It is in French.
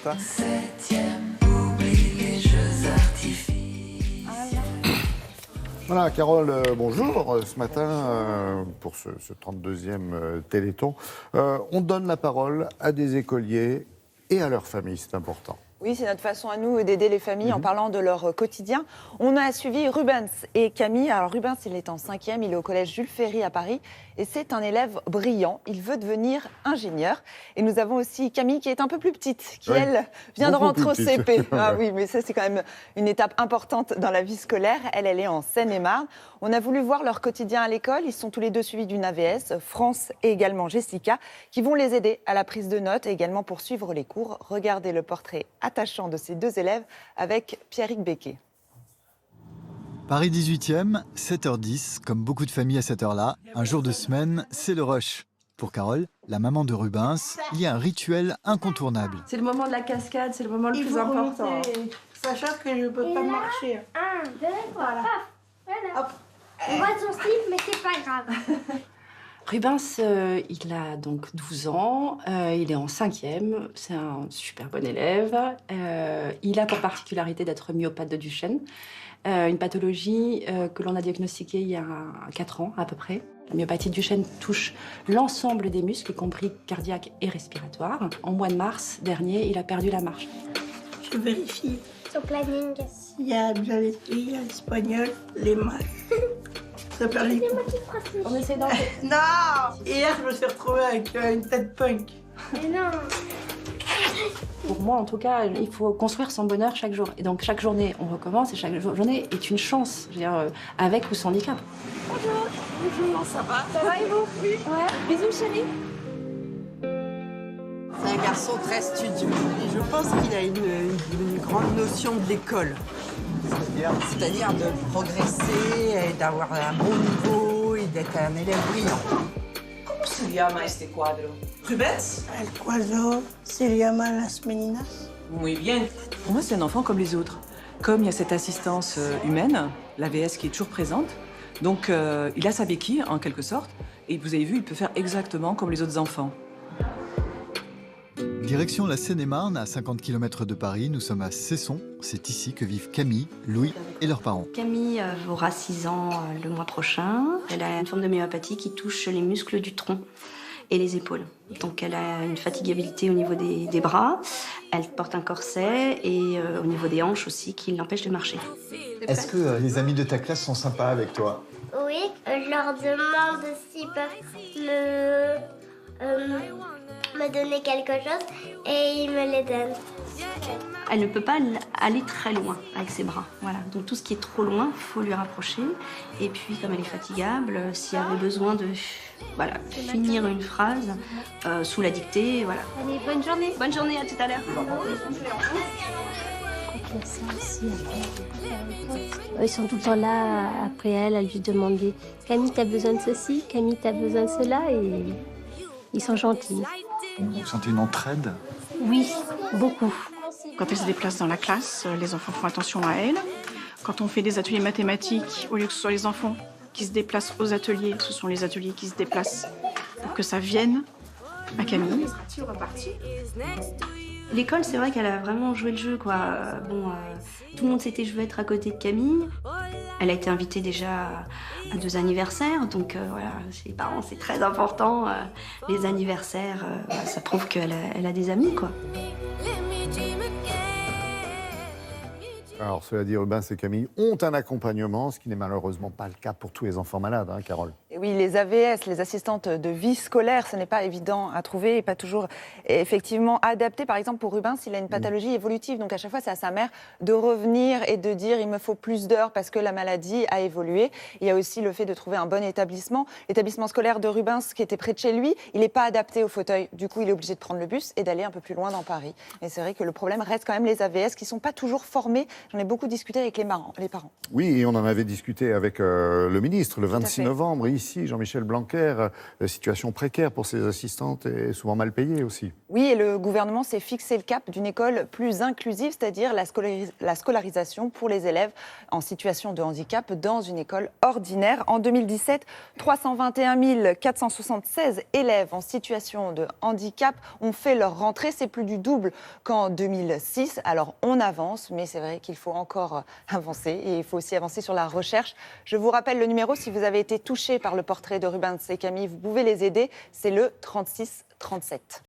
matin. Voilà, Carole, bonjour. Ce matin, pour ce 32e Téléthon, on donne la parole à des écoliers et à leurs familles, c'est important. Oui, c'est notre façon à nous d'aider les familles en parlant de leur quotidien. On a suivi Rubens et Camille. Alors Rubens, il est en 5e, il est au collège Jules Ferry à Paris et c'est un élève brillant. Il veut devenir ingénieur. Et nous avons aussi Camille qui est un peu plus petite, qui elle vient de rentrer au CP. Ah oui, mais ça c'est quand même une étape importante dans la vie scolaire. Elle est en Seine-et-Marne. On a voulu voir leur quotidien à l'école. Ils sont tous les deux suivis d'une AVS, France et également Jessica, qui vont les aider à la prise de notes et également pour suivre les cours. Regardez le portrait attachant de ces deux élèves avec Pierrick Becquet. Paris 18e, 7h10, comme beaucoup de familles à cette heure-là, un jour de semaine, c'est le rush. Pour Carole, la maman de Rubens, il y a un rituel incontournable. C'est le moment de la cascade, c'est le moment le plus important. Sachant que je ne peux pas marcher. 1, 2, 3, Voilà. voilà. Hop. On voit son slip, mais c'est pas grave. Rubens, il a donc 12 ans, il est en 5e, c'est un super bon élève. Il a pour particularité d'être myopathe de Duchenne, une pathologie que l'on a diagnostiquée il y a 4 ans à peu près. La myopathie de Duchenne touche l'ensemble des muscles, y compris cardiaques et respiratoires. En mois de mars dernier, il a perdu la marche. Je vérifie Son planning. s'il y a bien l'espagnol, les maths. Ça perd les coups. On essaie d'en... Non. Hier, je me suis retrouvée avec une tête punk. Mais non. Pour moi, en tout cas, il faut construire son bonheur chaque jour. Et donc, chaque journée, on recommence et chaque journée est une chance, je veux dire, avec ou sans handicap. Bonjour. Bonjour, ça va? Ça va et vous? Oui. Ouais. Bisous, chérie. C'est un garçon très studieux. Et je pense qu'il a une grande notion de l'école. C'est-à-dire de progresser, et d'avoir un bon niveau et d'être un élève brillant. ¿Cómo se llama este cuadro? ¿Rubens? El cuadro se llama Las Meninas. Muy bien. Pour moi, c'est un enfant comme les autres. Comme il y a cette assistance humaine, l'AVS qui est toujours présente, donc il a sa béquille, en quelque sorte, et vous avez vu, il peut faire exactement comme les autres enfants. Direction la Seine-et-Marne, à 50 km de Paris, nous sommes à Cesson. C'est ici que vivent Camille, Louis et leurs parents. Camille aura 6 ans le mois prochain. Elle a une forme de myopathie qui touche les muscles du tronc et les épaules. Donc elle a une fatigabilité au niveau des bras, elle porte un corset et au niveau des hanches aussi qui l'empêche de marcher. Est-ce que les amis de ta classe sont sympas avec toi? Oui, je leur demande s'ils peuvent me donner quelque chose et ils me les donnent. Elle ne peut pas aller très loin avec ses bras. Voilà. Donc tout ce qui est trop loin, il faut lui rapprocher. Et puis comme elle est fatigable, s'il y avait besoin de finir une phrase sous la dictée, voilà. Allez, bonne journée. Bonne journée, à tout à l'heure. Ils sont tout le temps là après elle lui demander Camille, t'as besoin de ceci, Camille, t'as besoin de cela, et ils sont gentils. Vous sentez une entraide? Oui, beaucoup. Quand elle se déplace dans la classe, les enfants font attention à elle. Quand on fait des ateliers mathématiques, au lieu que ce soit les enfants qui se déplacent aux ateliers, ce sont les ateliers qui se déplacent pour que ça vienne à Camille. L'école, c'est vrai qu'elle a vraiment joué le jeu, quoi. Tout le monde s'était joué être à côté de Camille. Elle a été invitée déjà à 2 anniversaires, donc voilà, chez les parents, c'est très important. Les anniversaires, ça prouve qu'elle a des amis, quoi. Alors, cela dit, Rubens et Camille ont un accompagnement, ce qui n'est malheureusement pas le cas pour tous les enfants malades, hein, Carole. Et oui, les AVS, les assistantes de vie scolaire, ce n'est pas évident à trouver et pas toujours effectivement adapté. Par exemple, pour Rubens, il a une pathologie évolutive, donc à chaque fois, c'est à sa mère de revenir et de dire il me faut plus d'heures parce que la maladie a évolué. Il y a aussi le fait de trouver un bon établissement. L'établissement scolaire de Rubens, qui était près de chez lui, il n'est pas adapté au fauteuil. Du coup, il est obligé de prendre le bus et d'aller un peu plus loin dans Paris. Mais c'est vrai que le problème reste quand même les AVS qui ne sont pas toujours formés. J'en ai beaucoup discuté avec les parents. Oui, et on en avait discuté avec le ministre le 26 novembre, ici aussi, Jean-Michel Blanquer, situation précaire pour ces assistantes et souvent mal payées aussi. Oui, et le gouvernement s'est fixé le cap d'une école plus inclusive, c'est-à-dire la scolarisation pour les élèves en situation de handicap dans une école ordinaire. En 2017, 321 476 élèves en situation de handicap ont fait leur rentrée. C'est plus du double qu'en 2006. Alors on avance, mais c'est vrai qu'il faut encore avancer et il faut aussi avancer sur la recherche. Je vous rappelle le numéro, si vous avez été touché par le portrait de Rubens et Camille, vous pouvez les aider, c'est le 36 37.